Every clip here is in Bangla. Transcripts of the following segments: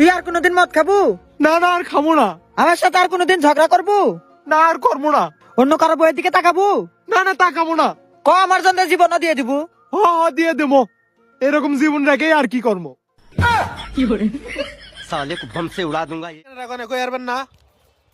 তুই আর কোনোদিন মদ খাবো? না না আর খাবো না। আমার সাথে আর কোনোদিন ঝগড়া করবো? না আর করবো না। অন্য কারো বইয়ের দিকে তাকাবো? না না তাকাবো না। আমার জন্য জীবন দিয়ে দিব। দিয়ে দেবো। এরকম জীবন রেখে আর কি করবো। साले को बम से उड़ा दूंगा। কই আরবেন না?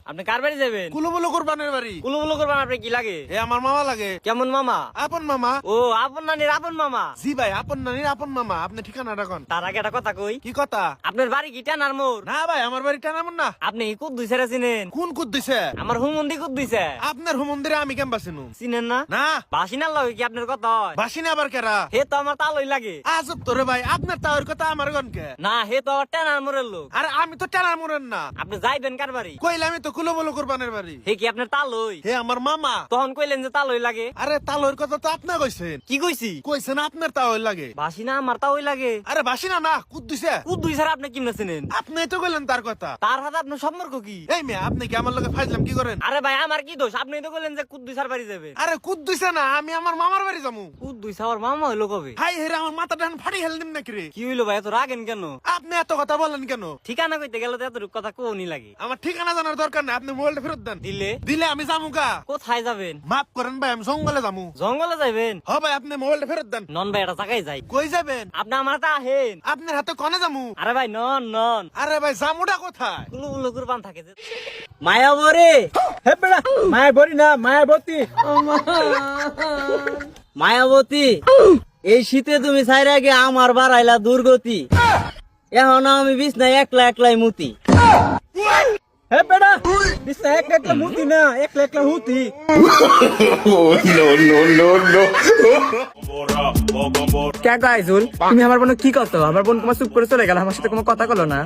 আপনি কার বাড়ি যাবেন? কুলুমুলু কুরবানের বাড়ি। কুলুমুলু করবেন আপনি কি লাগে? এ আমার মামা লাগে। কেমন মামা? আপন মামা। ও আপন নানির আপন মামা। জি ভাই আপন নানির আপন মামা। আপনি ঠিকানা রাখুন। তার আগে একটা কথা কই। কি কথা? আপনার বাড়ি কি টানার মোড়? না ভাই আমার বাড়ি টানামন না। আপনি কুদ দুই সেরা চিনেন? কোন কুদ দিছে? আমার হুমন্দি কুদ দুইছে। আপনার হুমন্দিরে আমি কেমবা চিনু? চিনেন না? না বাসিনার লগে কি আপনার কথা হয়? বাসিনা আবার কেরা? হে তো আমার তালই লাগে। আজব তোরে ভাই আপনার তাওর কথা আমার গনকে। না হে তো আমার টানার মোড়ের লোক। আরে আমি তো টানার মুরেন না। আপনি যাইবেন কার বাড়ি? কইলে আমি তো কুলুমুলু কুরবানের বাড়ি। হে কি আপনার তালই? হে আমার মামা। তখন কইলেন যে তালই লাগে। আরে তালোর কথা তো আপনি কইছেন। কি কইছি? কইছেন আপনার তাওর লাগে। বাসিনা আমার তালই লাগে। আরে বাসিনা না কুদ দিছে। কুদ দুই সেরা আপনি কিমনে চিনেন? আপনি তো কইলেন তার কথা। তার সাথে আপনার সম্পর্ক কি? এই মেয়ে আপনি কি আমার লগে ফাইজলাম কি করেন? আরে ভাই আমার কি দোষ? আপনি তো কইলেন যে কুদ দুই সার বাড়ি যাবেন। আরে কুদ দিছে না আমি আমার মামার বাড়ি যামু। কুদ দুই সাওয়ার মামা হইলো কবে? হাই হেরে আমার মাথাটা ফাটি হেল দিম নাকি রে? কি হইলো ভাই এত রাগেন কেন? আপনি এত কথা বলেন কেন? ঠিকানা কইতে গেলে তো এত কথা কোনি লাগে। আমার ঠিকানা জানার দরকার নাই। আপনি মোবাইলটা ফেরত দেন। দিলে দিলে আমি যামু গা। কোথায় যাবেন? মাফ করেন ভাই আমি জঙ্গলে যামু। জঙ্গলে যাইবেন? হ ভাই আপনি মোবাইলটা ফেরত দেন। নন ভাই এটা জায়গায় যাই। কই যাবেন? আপনি আমার তা আহেন। আপনার হাতে কনে যামু? আরে ভাই নন নন আরে ভাই জামুটা কোথায়? কুলু কুলু কুরবান থাকে যে। মায়াবরে হে বেড়া মায়াবতী না মায়াবতী। মায়াবতী এই শীতে তুমি ছাইরা আগে আমার বাড়াইলা দুর্গতি। এখন আমি বিছনায় একলা একলাই মুতি। হে বেড়া দিছে এক একলা মুতি না একলা একলা হুতি। কে গাইজুল তুমি আমার বোন কি করতো? আমার বোন তোমার চুপ করে চলে গেল, আমার সাথে কোনো কথা কলো না।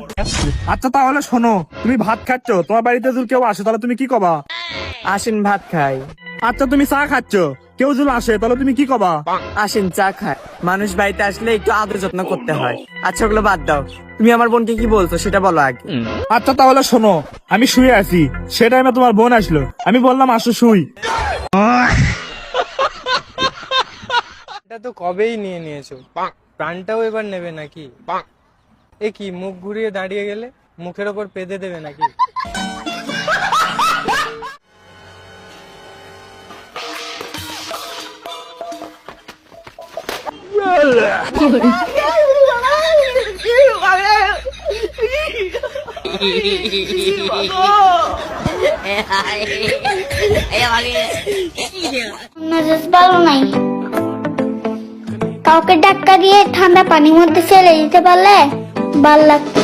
আচ্ছা তাহলে শোনো, তুমি ভাত খাচ্ছ, তোমার বাড়িতে যদি কেউ আসে তাহলে তুমি কি কবা? আসেন ভাত খাই। আচ্ছা তুমি চা খাচ্ছ, কেউ যদি আসে তাহলে তুমি কি কবা? আসেন চা খাই। মানুষ বাড়িতে আসলে একটু আদর যত্ন করতে হয়। আচ্ছা ওগুলো বাদ দাও, তুমি আমার বোনকে কি বলছো সেটা বলো আগে। আচ্ছা তাহলে শোনো, আমি শুয়ে আছি, সে টাইমে তোমার বোন আসলো, আমি বললাম আসো শুই। এটা তো কবেই নিয়ে নিয়েছো, প্রাণটাও এবার নেবে নাকি? এ কি মুখ ঘুরিয়ে দাঁড়িয়ে গেলে, মুখের ওপর পেদে দেবে নাকি? মেজাজ ভালো নাই। কাউকে ধাক্কা দিয়ে ঠান্ডা পানির মধ্যে ফেলে দিতে পারলে ভাল লাগতো।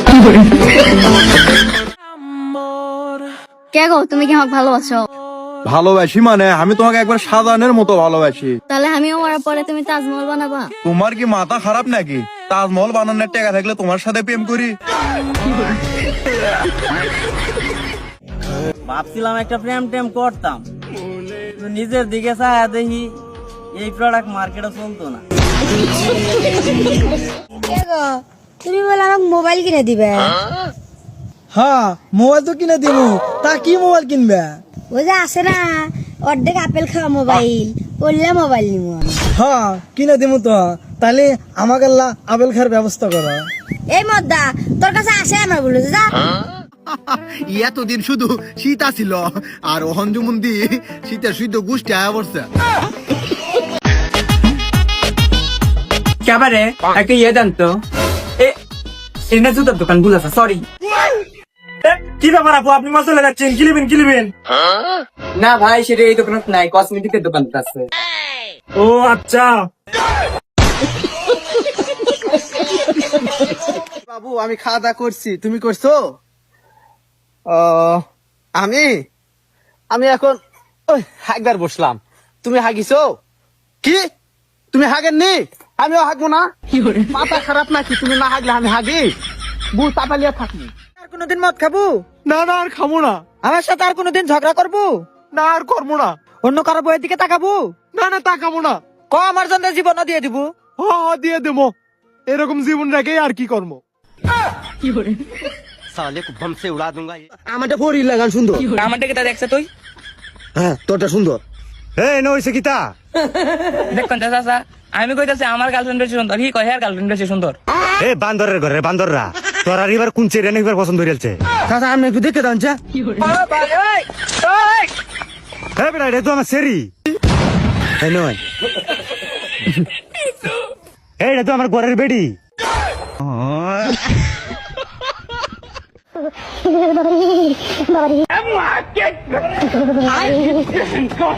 কে গো, তুমি কি আমাকে ভালোবাসো? ভালোবাসি মানে আমি তোমাকে একবার সাজানের মতো ভালোবাসি। তাহলে আমিও মরার পরে তুমি তাজমহল বানাবা? তোমার কি মাথা খারাপ নাকি? তাজমহল বানানোর টাকা থাকলে তোমার সাথে প্রেম করি? ভাবছিলাম একটা প্রেম টেম করতাম, নিজের দিকে চায়া দেখি এই প্রোডাক্ট মার্কেটে চলতো না। তুমি বলে আমাকে মোবাইল কিনে দিবে? হ্যাঁ মোবাইল তো কিনে দিব, তা কি মোবাইল কিনবে? ওই যে আছে না অর্ধেক আপেল খাওয়া মোবাইল, ওইলা মোবাইল নিব। হ্যাঁ কিনে দিব তো, তাহলে আমাকে আপেল খাওয়ার ব্যবস্থা করো। এই মদ্দা তোর কাছে আসে আমার বলে যা। এতদিন শুধু শীত আসিল আর হঞ্জুমন্দি শীতের শুদ্ধ গোষ্ঠী আয়া পড়ছে। কেবারে একটা ইয়ে দেন তো, এটা জুতার দোকান বুঝাছে, সরি। কি ব্যাপার আপু, আপনি মাছ চলে যাচ্ছেন, কিলিবেন? না ভাই সেটা এই দোকান নাই, কসমেটিকের দোকান আছে। ও আচ্ছা। বাবু আমি খাওয়া দাওয়া করছি, তুমি করছো? আমি আমি এখন হাগবার বসলাম। তুমি হাগিছো? কি তুমি হাগেননি? আমিও হাগবো না? মাথা খারাপ নাকি? তুমি না হাগলে আমি হাগি? বউ তাপালিয়া থাকি। আর কোনোদিন মদ খাবো? না না আর খাবো না। আমার সাথে আর কোনোদিন ঝগড়া করবো? না আর করবো না। অন্য কারো বইয়ের দিকে তাকাবো? না না তাকাবো না। আমার জন্য জীবন দিয়ে দিব। দিয়ে দেবো। এরকম জীবন রেখে আর কি করবো। साले को बम से उड़ा दूंगा। আমারটা ফরি লাগান সুন্দর। আমারটাকে তা দেখছে তুই? হ্যাঁ তোরটা সুন্দর। এই নইছে কিতা? দেখুন চাচা, আমি কইতাছি আমার গার্লফ্রেন্ড বেশি সুন্দর, হি কয় হেয়ার গার্লফ্রেন্ড বেশি সুন্দর। এ বান্দরের ঘরে বান্দররা, তোর আর এবার কোন চেরিয়ান এবার পছন্দ হয়েছে চাচা আমি একটু দেখে দাও যা হ্যাঁ বেটা এটা তো আমার সেরি তাই নয় এইটা তো আমার ঘরের বেডি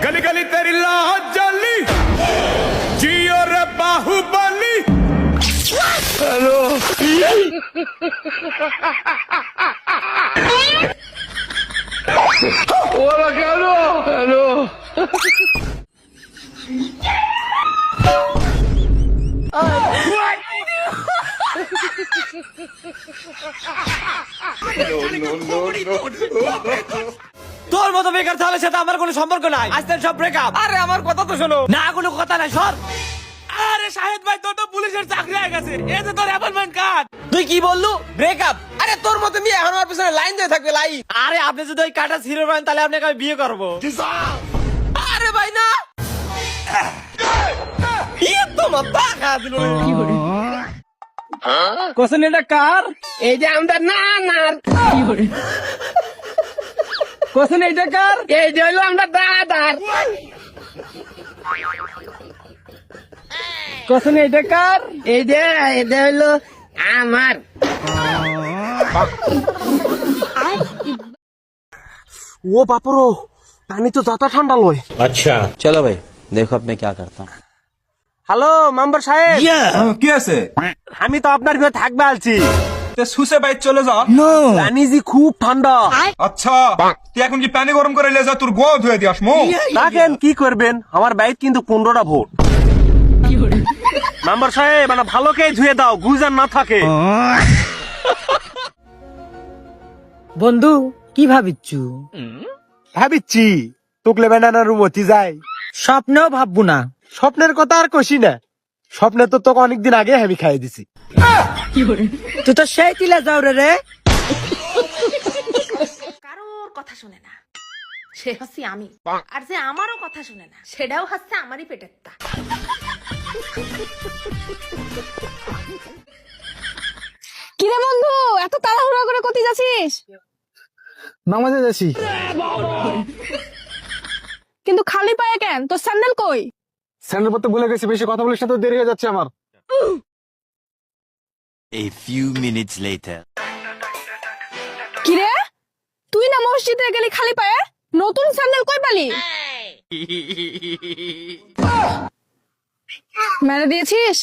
गली गली तेरी लाह जली जियो रे बाहुबली তোর মতো বেকার তাহলে সাথে আমার কোনো সম্পর্ক নাই, আজকে সব ব্রেকআপ। আরে আমার কথা তো শোনো না, কোনো কথা নাই, সর। আরে শাহেদ ভাই, তোর তো পুলিশের চাকরি হয়ে গেছে, এই যে তোর অ্যাপয়েন্টমেন্ট কার্ড। তুই কি বললু? ব্রেকআপ? আরে তোর মতো মেয়ে এখন আমার পিছনে লাইন দিয়ে থাকবে, লাইন। আরে আপনি যদি ওই কাটা ছিঁড়ে পান তাহলে আপনাকে আমি বিয়ে করবো। আরে ভাই না, তোমার টাকা দিল। কোশ্চেন এটা কার? এই যে আমরা না কোশ্চেন এইটা কার? এই যে হইলো আমরা দাদার। কোশ্চেন এইটা কার? এই যে এটা হইলো আমার। ও বাপরো, পানি তো যত ঠান্ডা লয়। চলো ভাই, দেখো আপনি क्या करता हूँ। হ্যালো মেম্বার সাহেব, কি আছে আমি তো আপনার ভিতরে থাকবে আলছি। শুষে বাইক চলে যা পানি জি খুব ঠান্ডা। আচ্ছা তুই এখন কি পানি গরম করে লে যা তোর গোয়া ধুয়ে দিয়াস মো দেখেন কি করবেন, আমার বাইক কিন্তু 15টা ভোট। মেম্বার সাহেব মানে ভালোকে ধুয়ে দাও, গুজার না থাকে। বন্ধু কি ভাবিচ্ছু? ভাবিচ্ছি তোকলে বেনানা রুমতি যাই। স্বপ্নেও ভাববো না। স্বপ্নের কথা আর কষি না, স্বপ্নে তো তোকে অনেকদিন আগে আমি খাই দিছি। তুই তো সেই তিলা যাও রে। কারোর কথা শুনে না, সে হচ্ছে আমি। আর যে আমারও কথা শুনে না, সেটাও হচ্ছে আমারই পেটের তা। কিরে বন্ধু, এত তাড়াহুড়া করে কোথায় যাচ্ছিস? নামাজে যাচ্ছি। কিন্তু খালি পায়ে কেন? তোর স্যান্ডেল কই? স্যান্ডেল পরতে ভুলে গেছি, বেশি কথা বলিস না তো, দেরি হয়ে যাচ্ছে আমার। A few minutes later কিরে, তুই না মসজিদে গেলি খালি পায়ে? নতুন স্যান্ডেল কই পালি? মেরে দিয়েছিস?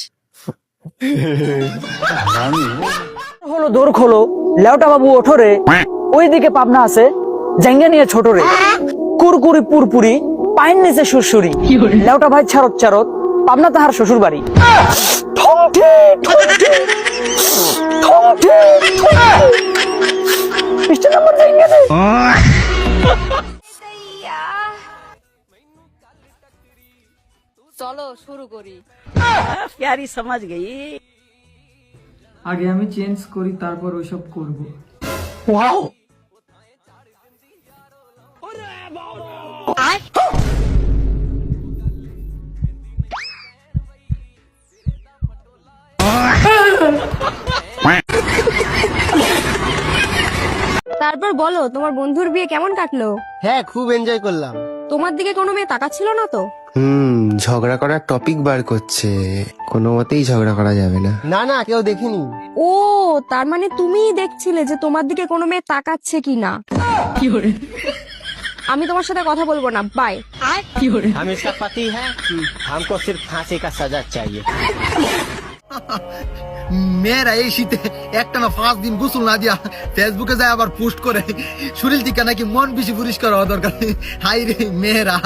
হলো দৌড় খোলো, লেওটা বাবু ওঠো রে। ওইদিকে পাবনা আছে, জাঙ্গা নিয়ে ছোট রে। কুরকুরি পুরপুরি, পায়ের নিচে সুরসুরি। লেওটা ভাই ছাড়ত ছাড়ত, পাবনা তাহার শ্বশুর বাড়ি। চলো শুরু করি। প্যারি সমাজ গেই। আগে আমি চেঞ্জ করি, তারপর ওইসব করবো। তারপর বলো, তোমার বন্ধুর বিয়ে কেমন কাটলো? হ্যাঁ, খুব এনজয় করলাম। তোমার দিকে কোনো মেয়ে তাকাচ্ছিল না তো? ঝগড়া করার টপিক বার করছে, কোনো মতেই ঝগড়া করা যাবে না। না না, কেউ দেখিনি। ও, তার মানে তুমিই দেখছিলে যে তোমার দিকে কোনো মেয়ে তাকাচ্ছে কিনা। আমি তোমার সাথে কথা বলবো না, বাই। हम इसका पति है, हमको सिर्फ फांसी का सजा चाहिए। মেয়েরা এই শীতে একটা না 5 দিন গোসল না দিয়া ফেসবুকে যায় আবার পোস্ট করে শরীর থেকে নাকি মন বেশি পরিষ্কার হওয়া দরকার। হাই রে মেয়েরা।